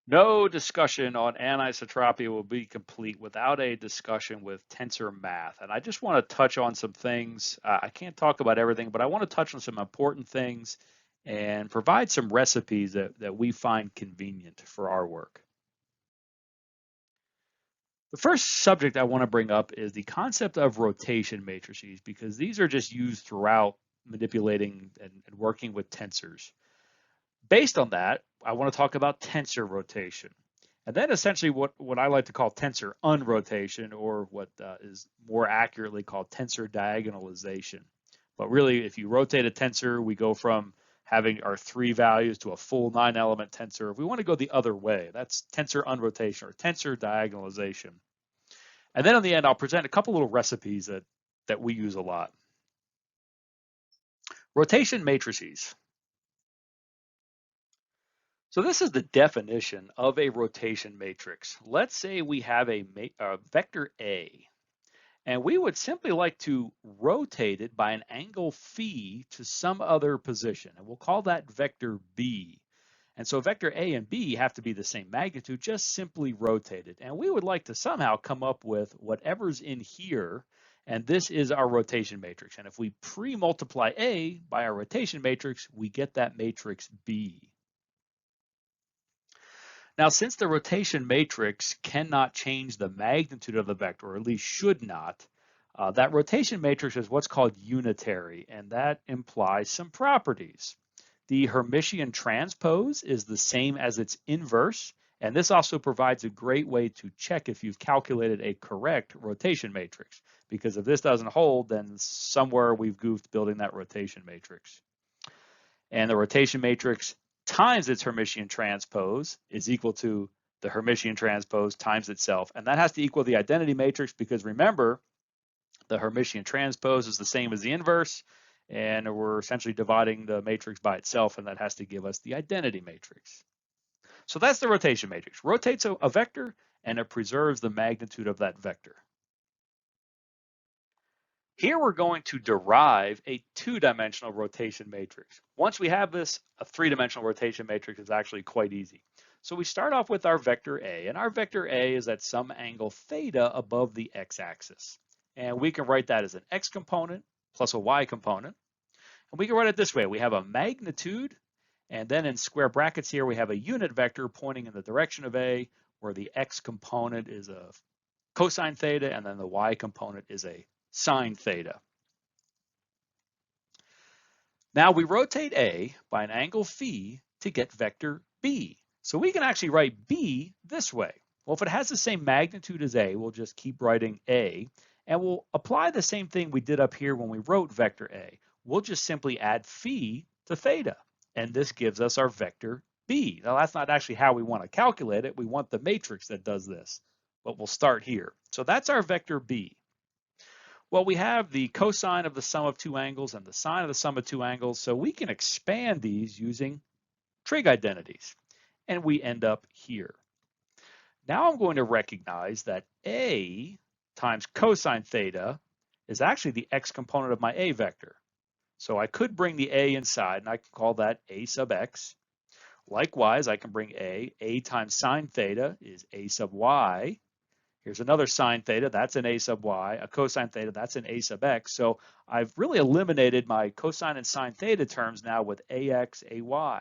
No discussion on anisotropy will be complete without a discussion with tensor math. And I just want to touch on some things. I can't talk about everything, but I want to touch on some important things and provide some recipes that we find convenient for our work. The first subject I want to bring up is the concept of rotation matrices, because these are just used throughout manipulating and working with tensors. Based on that, I want to talk about tensor rotation. And then essentially what I like to call tensor unrotation, or what is more accurately called tensor diagonalization. But really, if you rotate a tensor, we go from having our 3 values to a full 9-element tensor. If we want to go the other way, that's tensor unrotation or tensor diagonalization. And then in the end, I'll present a couple little recipes that we use a lot. Rotation matrices. So this is the definition of a rotation matrix. Let's say we have a vector A, and we would simply like to rotate it by an angle phi to some other position, and we'll call that vector B. And so vector A and B have to be the same magnitude, just simply rotated. And we would like to somehow come up with whatever's in here, and this is our rotation matrix. And if we pre-multiply A by our rotation matrix, we get that matrix B. Now, since the rotation matrix cannot change the magnitude of the vector, or at least should not, that rotation matrix is what's called unitary, and that implies some properties. The Hermitian transpose is the same as its inverse, and this also provides a great way to check if you've calculated a correct rotation matrix, because if this doesn't hold, then somewhere we've goofed building that rotation matrix. And the rotation matrix times its Hermitian transpose is equal to the Hermitian transpose times itself. And that has to equal the identity matrix, because remember, the Hermitian transpose is the same as the inverse, and we're essentially dividing the matrix by itself, and that has to give us the identity matrix. So that's the rotation matrix. Rotates a vector, and it preserves the magnitude of that vector. Here we're going to derive a 2-dimensional rotation matrix. Once we have this, a 3-dimensional rotation matrix is actually quite easy. So we start off with our vector A, and our vector A is at some angle theta above the x-axis. And we can write that as an x component plus a y component. And we can write it this way. We have a magnitude, and then in square brackets here, we have a unit vector pointing in the direction of A, where the x component is a cosine theta, and then the y component is a sine theta. Now we rotate A by an angle phi to get vector B. So we can actually write B this way. Well, if it has the same magnitude as A, we'll just keep writing A, and we'll apply the same thing we did up here when we wrote vector A. We'll just simply add phi to theta, and this gives us our vector B. Now that's not actually how we want to calculate it. We want the matrix that does this, but we'll start here. So that's our vector B. Well, we have the cosine of the sum of 2 angles and the sine of the sum of 2 angles, so we can expand these using trig identities, and we end up here. Now I'm going to recognize that A times cosine theta is actually the x component of my A vector. So I could bring the A inside, and I can call that A sub x. Likewise, I can bring A times sine theta is A sub y. Here's another sine theta, that's an A sub y, a cosine theta, that's an A sub x. So I've really eliminated my cosine and sine theta terms now with AX, AY.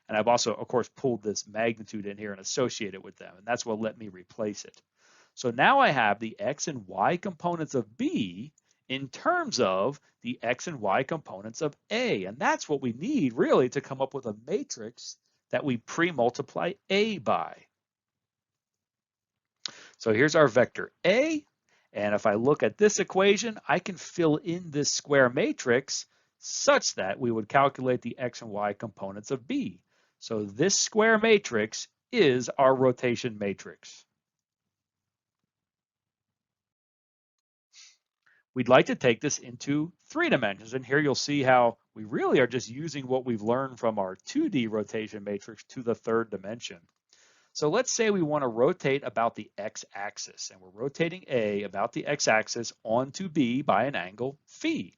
And I've also, of course, pulled this magnitude in here and associated it with them, and that's what let me replace it. So now I have the x and y components of B in terms of the x and y components of A, and that's what we need really to come up with a matrix that we pre-multiply A by. So here's our vector A, and if I look at this equation, I can fill in this square matrix such that we would calculate the x and y components of B. So this square matrix is our rotation matrix. We'd like to take this into 3 dimensions, and here you'll see how we really are just using what we've learned from our 2D rotation matrix to the 3rd dimension. So let's say we want to rotate about the x-axis, and we're rotating A about the x-axis onto B by an angle phi.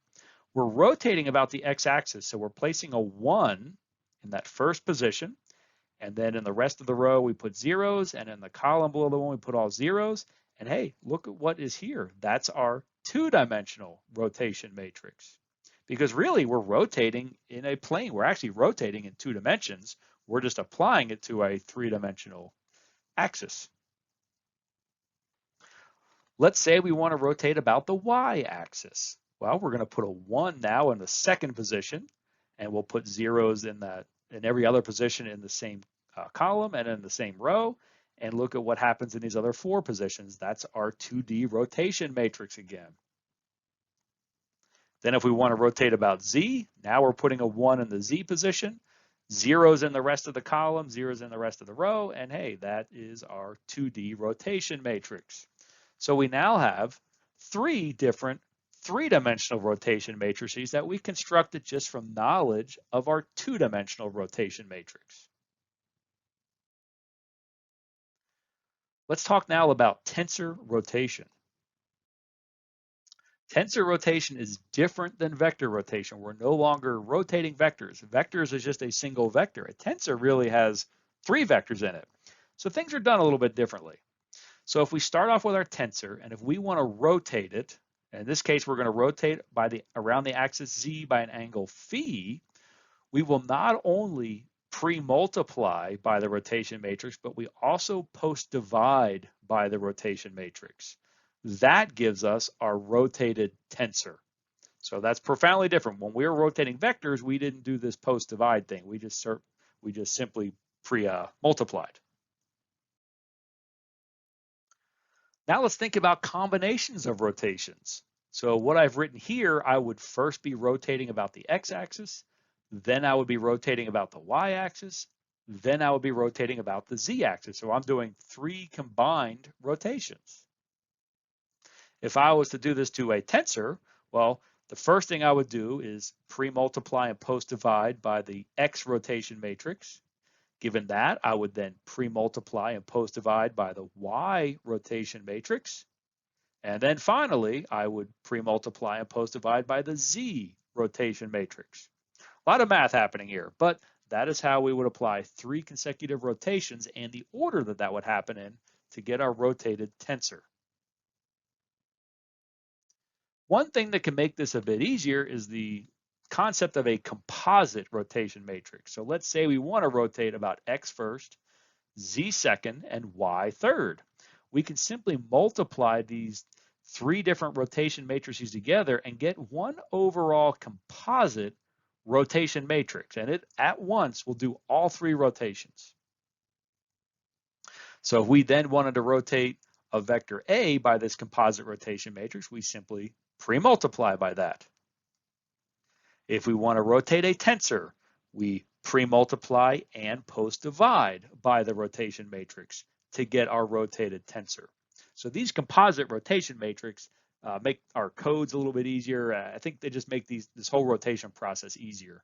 We're rotating about the x-axis, so we're placing a 1 in that first position, And then in the rest of the row, we put zeros, and in the column below the one, we put all zeros. And hey, look at what is here. That's our two-dimensional rotation matrix. Because really, we're rotating in a plane. We're actually rotating in 2 dimensions. We're just applying it to a 3-dimensional axis. Let's say we want to rotate about the y-axis. Well, we're going to put a 1 now in the second position, and we'll put zeros in every other position in the same column and in the same row, and look at what happens in these other 4 positions. That's our 2D rotation matrix again. Then if we want to rotate about z, now we're putting a 1 in the z position, zeros in the rest of the column, zeros in the rest of the row, and hey, that is our 2D rotation matrix. So we now have 3 different 3-dimensional rotation matrices that we constructed just from knowledge of our 2-dimensional rotation matrix. Let's talk now about tensor rotation. Tensor rotation is different than vector rotation. We're no longer rotating vectors. Vectors is just a single vector. A tensor really has 3 vectors in it. So things are done a little bit differently. So if we start off with our tensor, and if we want to rotate it, in this case, we're going to rotate around the axis z by an angle phi, we will not only pre-multiply by the rotation matrix, but we also post-divide by the rotation matrix. That gives us our rotated tensor. So that's profoundly different. When we were rotating vectors, we didn't do this post-divide thing. We just simply pre-multiplied. Now let's think about combinations of rotations. So what I've written here, I would first be rotating about the x-axis, then I would be rotating about the y-axis, then I would be rotating about the z-axis. So I'm doing 3 combined rotations. If I was to do this to a tensor, well, the first thing I would do is pre-multiply and post-divide by the x rotation matrix. Given that, I would then pre-multiply and post-divide by the y rotation matrix. And then finally, I would pre-multiply and post-divide by the z rotation matrix. A lot of math happening here, but that is how we would apply 3 consecutive rotations and the order that that would happen in to get our rotated tensor. One thing that can make this a bit easier is the concept of a composite rotation matrix. So let's say we want to rotate about x first, z second, and y third. We can simply multiply these 3 different rotation matrices together and get one overall composite rotation matrix. And it at once will do all 3 rotations. So if we then wanted to rotate a vector A by this composite rotation matrix, we simply pre-multiply by that. If we want to rotate a tensor, we pre-multiply and post-divide by the rotation matrix to get our rotated tensor. So these composite rotation matrix make our codes a little bit easier. I think they just make this whole rotation process easier.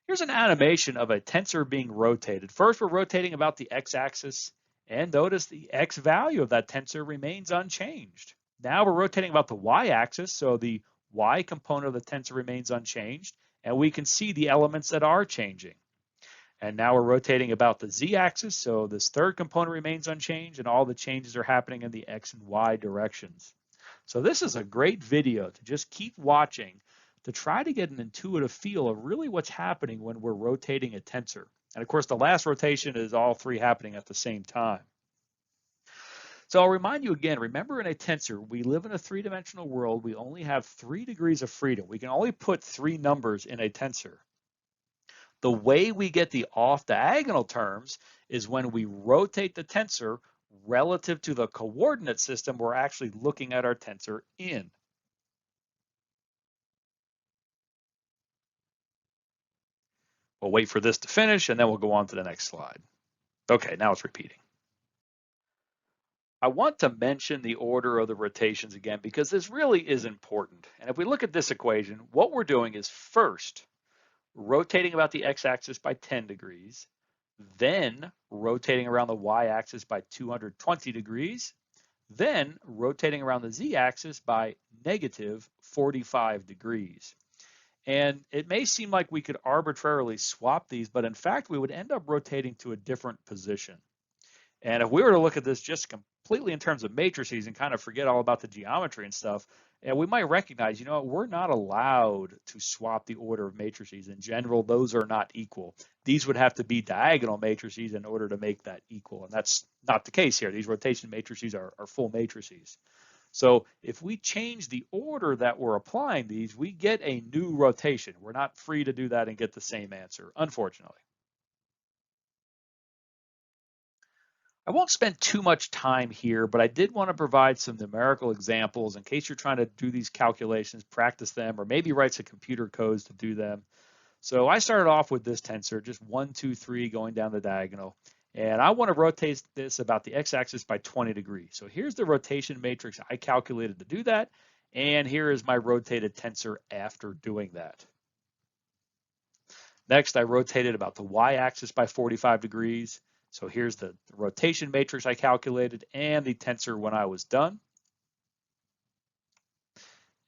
Here's an animation of a tensor being rotated. First, we're rotating about the x-axis, and notice the x value of that tensor remains unchanged. Now we're rotating about the y-axis, so the y component of the tensor remains unchanged, and we can see the elements that are changing. And now we're rotating about the z-axis, so this third component remains unchanged, and all the changes are happening in the x and y directions. So this is a great video to just keep watching to try to get an intuitive feel of really what's happening when we're rotating a tensor. And of course, the last rotation is all 3 happening at the same time. So I'll remind you again, remember in a tensor, we live in a 3-dimensional world. We only have 3 degrees of freedom. We can only put 3 numbers in a tensor. The way we get the off-diagonal terms is when we rotate the tensor relative to the coordinate system we're actually looking at our tensor in. We'll wait for this to finish, and then we'll go on to the next slide. Okay, now it's repeating. I want to mention the order of the rotations again because this really is important. And if we look at this equation, what we're doing is first rotating about the x-axis by 10 degrees, then rotating around the y-axis by 220 degrees, then rotating around the z-axis by negative 45 degrees. And it may seem like we could arbitrarily swap these, but in fact, we would end up rotating to a different position. And if we were to look at this just completely in terms of matrices and kind of forget all about the geometry and stuff, and we might recognize, we're not allowed to swap the order of matrices. In general, those are not equal. These would have to be diagonal matrices in order to make that equal. And that's not the case here. These rotation matrices are full matrices. So if we change the order that we're applying these, we get a new rotation. We're not free to do that and get the same answer, unfortunately. I won't spend too much time here, but I did want to provide some numerical examples in case you're trying to do these calculations, practice them, or maybe write some computer codes to do them. So I started off with this tensor, just 1, 2, 3 going down the diagonal. And I want to rotate this about the x-axis by 20 degrees. So here's the rotation matrix I calculated to do that. And here is my rotated tensor after doing that. Next, I rotated about the y-axis by 45 degrees. So here's the rotation matrix I calculated and the tensor when I was done.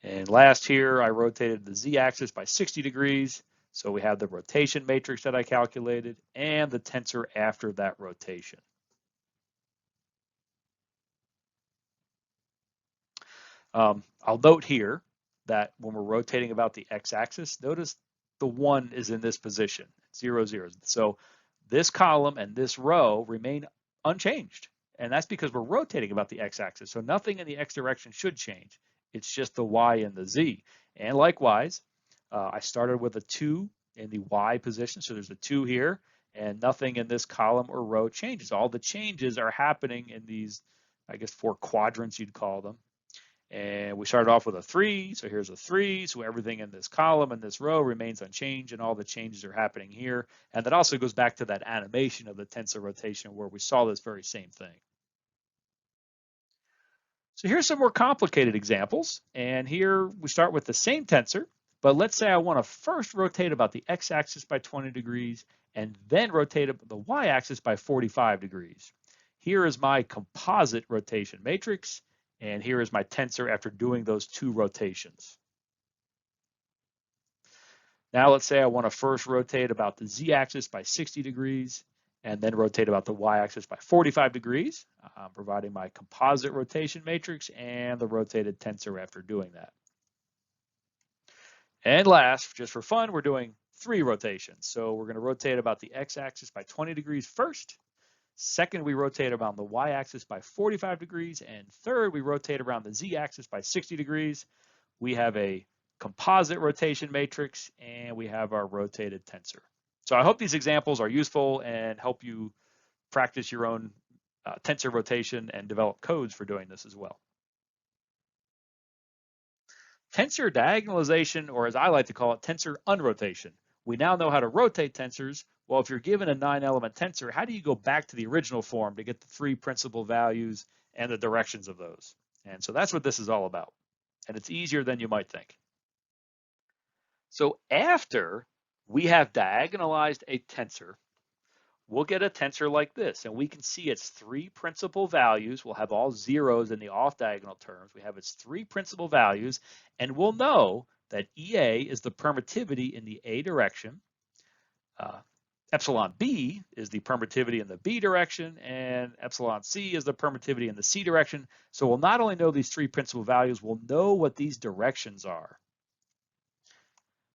And last here, I rotated the z-axis by 60 degrees. So we have the rotation matrix that I calculated and the tensor after that rotation. I'll note here that when we're rotating about the x-axis, notice the 1 is in this position, 0, 0. So this column and this row remain unchanged. And that's because we're rotating about the x-axis. So nothing in the x direction should change. It's just the y and the z. And likewise, I started with a 2 in the y position. So there's a 2 here. And nothing in this column or row changes. All the changes are happening in these, I guess, 4 quadrants you'd call them. And we started off with a 3, so here's a 3, so everything in this column and this row remains unchanged, and all the changes are happening here. And that also goes back to that animation of the tensor rotation where we saw this very same thing. So here's some more complicated examples, and here we start with the same tensor, but let's say I want to first rotate about the x-axis by 20 degrees and then rotate the y-axis by 45 degrees. Here is my composite rotation matrix. And here is my tensor after doing those 2 rotations. Now let's say I want to first rotate about the z-axis by 60 degrees and then rotate about the y-axis by 45 degrees, providing my composite rotation matrix and the rotated tensor after doing that. And last, just for fun, we're doing 3 rotations. So we're going to rotate about the x-axis by 20 degrees first. Second, we rotate around the y-axis by 45 degrees. And third, we rotate around the z-axis by 60 degrees. We have a composite rotation matrix, and we have our rotated tensor. So I hope these examples are useful and help you practice your own tensor rotation and develop codes for doing this as well. Tensor diagonalization, or as I like to call it, tensor unrotation. We now know how to rotate tensors. Well, if you're given a 9-element tensor, how do you go back to the original form to get the 3 principal values and the directions of those? And so that's what this is all about. And it's easier than you might think. So after we have diagonalized a tensor, we'll get a tensor like this. And we can see its 3 principal values. We'll have all zeros in the off-diagonal terms. We have its 3 principal values. And we'll know that EA is the permittivity in the A direction. Epsilon B is the permittivity in the B direction, and epsilon C is the permittivity in the C direction. So we'll not only know these 3 principal values, we'll know what these directions are.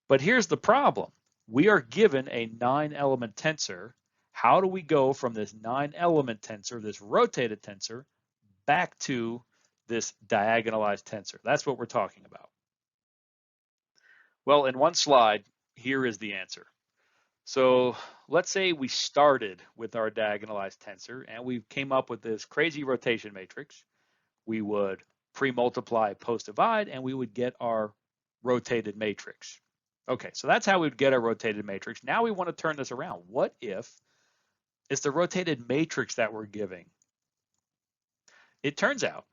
But here's the problem. We are given a 9-element tensor. How do we go from this 9-element tensor, this rotated tensor, back to this diagonalized tensor? That's what we're talking about. Well, in one slide, here is the answer. So let's say we started with our diagonalized tensor and we came up with this crazy rotation matrix. We would pre-multiply, post-divide, and we would get our rotated matrix. Okay, so that's how we'd get our rotated matrix. Now we want to turn this around. What if it's the rotated matrix that we're giving? It turns out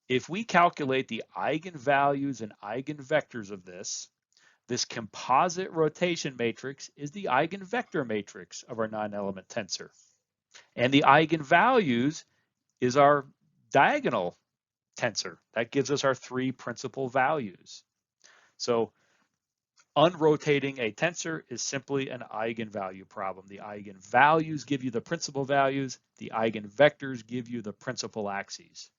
if we calculate the eigenvalues and eigenvectors of this composite rotation matrix is the eigenvector matrix of our 9-element tensor. And the eigenvalues is our diagonal tensor. That gives us our 3 principal values. So Unrotating a tensor is simply an eigenvalue problem. The eigenvalues give you the principal values. The eigenvectors give you the principal axes.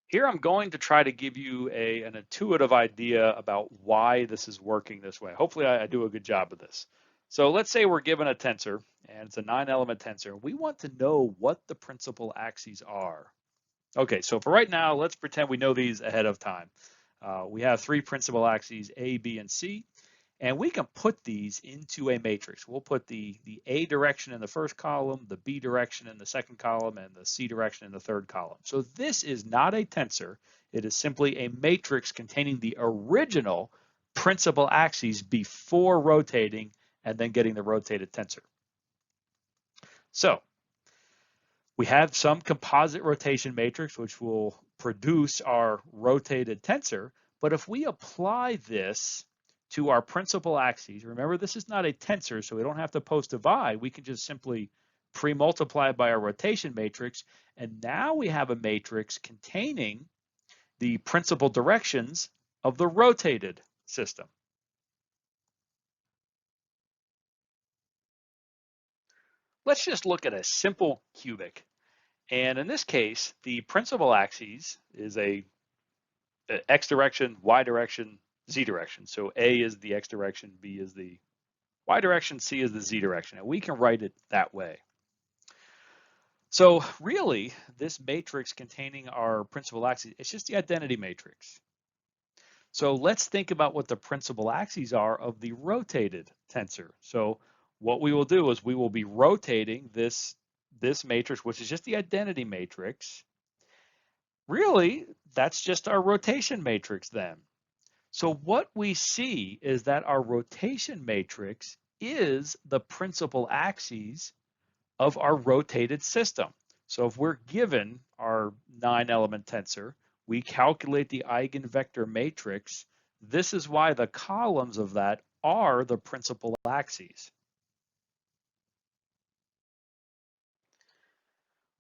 Here I'm going to try to give you an intuitive idea about why this is working this way. Hopefully I do a good job of this. So let's say we're given a tensor, and it's a 9-element tensor. We want to know what the principal axes are. Okay, so for right now, let's pretend we know these ahead of time. We have 3 principal axes, A, B, and C, and we can put these into a matrix. We'll put the A direction in the first column, the B direction in the second column, and the C direction in the third column. So this is not a tensor. It is simply a matrix containing the original principal axes before rotating and then getting the rotated tensor. So we have some composite rotation matrix, which will produce our rotated tensor. But if we apply this to our principal axes, remember this is not a tensor, so we don't have to post-divide. We can just simply pre-multiply by our rotation matrix. And now we have a matrix containing the principal directions of the rotated system. Let's just look at a simple cubic. And in this case, the principal axis is a x direction, y direction, z direction. So A is the x direction, B is the y direction, C is the z direction. And we can write it that way. So really, this matrix containing our principal axes, it's just the identity matrix. So let's think about what the principal axes are of the rotated tensor. So what we will do is we will be rotating this matrix, which is just the identity matrix. Really, that's just our rotation matrix then. So what we see is that our rotation matrix is the principal axes of our rotated system. So if we're given our 9-element tensor, we calculate the eigenvector matrix. This is why the columns of that are the principal axes.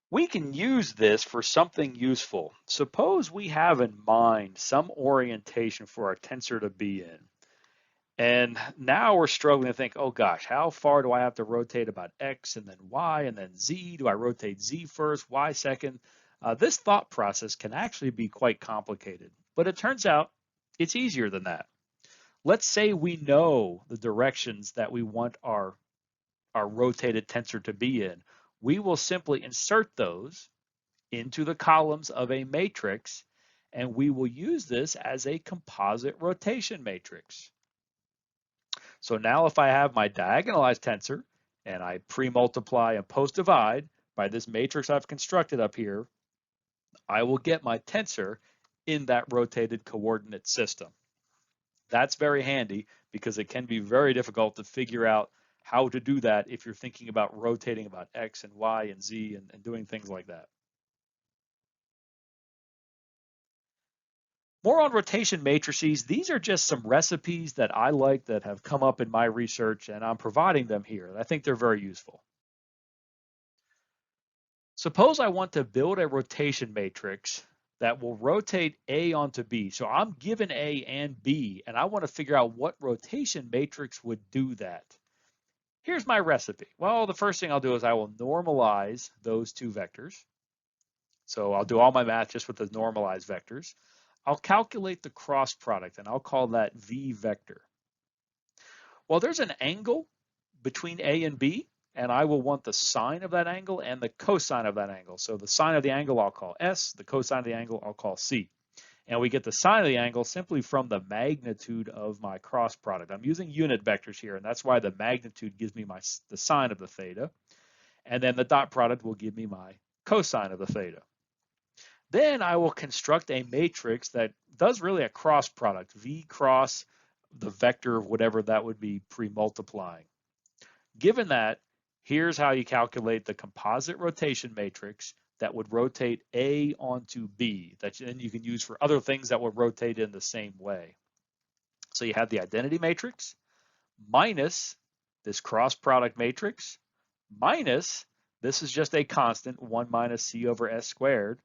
We can use this for something useful. Suppose we have in mind some orientation for our tensor to be in. And now we're struggling to think, oh gosh, how far do I have to rotate about X and then Y and then Z? Do I rotate Z first, Y second? This thought process can actually be quite complicated, but it turns out it's easier than that. Let's say we know the directions that we want our rotated tensor to be in. We will simply insert those into the columns of a matrix, and we will use this as a composite rotation matrix. So now if I have my diagonalized tensor and I pre-multiply and post-divide by this matrix I've constructed up here, I will get my tensor in that rotated coordinate system. That's very handy because it can be very difficult to figure out how to do that if you're thinking about rotating about X and Y and Z and doing things like that. More on rotation matrices. These are just some recipes that I like that have come up in my research, and I'm providing them here. I think they're very useful. Suppose I want to build a rotation matrix that will rotate A onto B. So I'm given A and B, and I want to figure out what rotation matrix would do that. Here's my recipe. Well, the first thing I'll do is I will normalize those two vectors. So I'll do all my math just with the normalized vectors. I'll calculate the cross product, and I'll call that V vector. Well, there's an angle between A and B, and I will want the sine of that angle and the cosine of that angle. So the sine of the angle I'll call S, the cosine of the angle I'll call C. And we get the sine of the angle simply from the magnitude of my cross product. I'm using unit vectors here, and that's why the magnitude gives me the sine of the theta. And then the dot product will give me my cosine of the theta. Then I will construct a matrix that does really a cross product, V cross the vector of whatever that would be pre-multiplying. Given that, here's how you calculate the composite rotation matrix that would rotate A onto B, that then you can use for other things that would rotate in the same way. So you have the identity matrix minus this cross product matrix minus, this is just a constant, 1 minus C over S squared,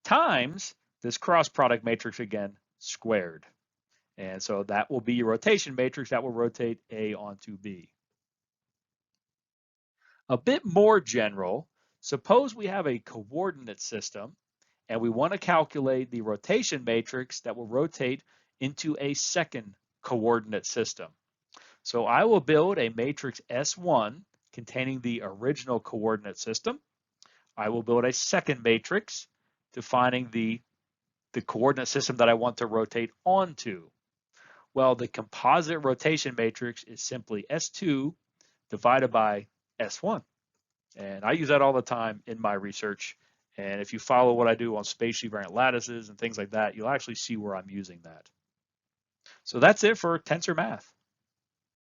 times this cross product matrix again, squared. And so that will be your rotation matrix that will rotate A onto B. A bit more general, suppose we have a coordinate system and we want to calculate the rotation matrix that will rotate into a second coordinate system. So I will build a matrix S1 containing the original coordinate system. I will build a second matrix defining the coordinate system that I want to rotate onto. Well, the composite rotation matrix is simply S2 divided by S1. And I use that all the time in my research. And if you follow what I do on spatially variant lattices and things like that, you'll actually see where I'm using that. So that's it for tensor math.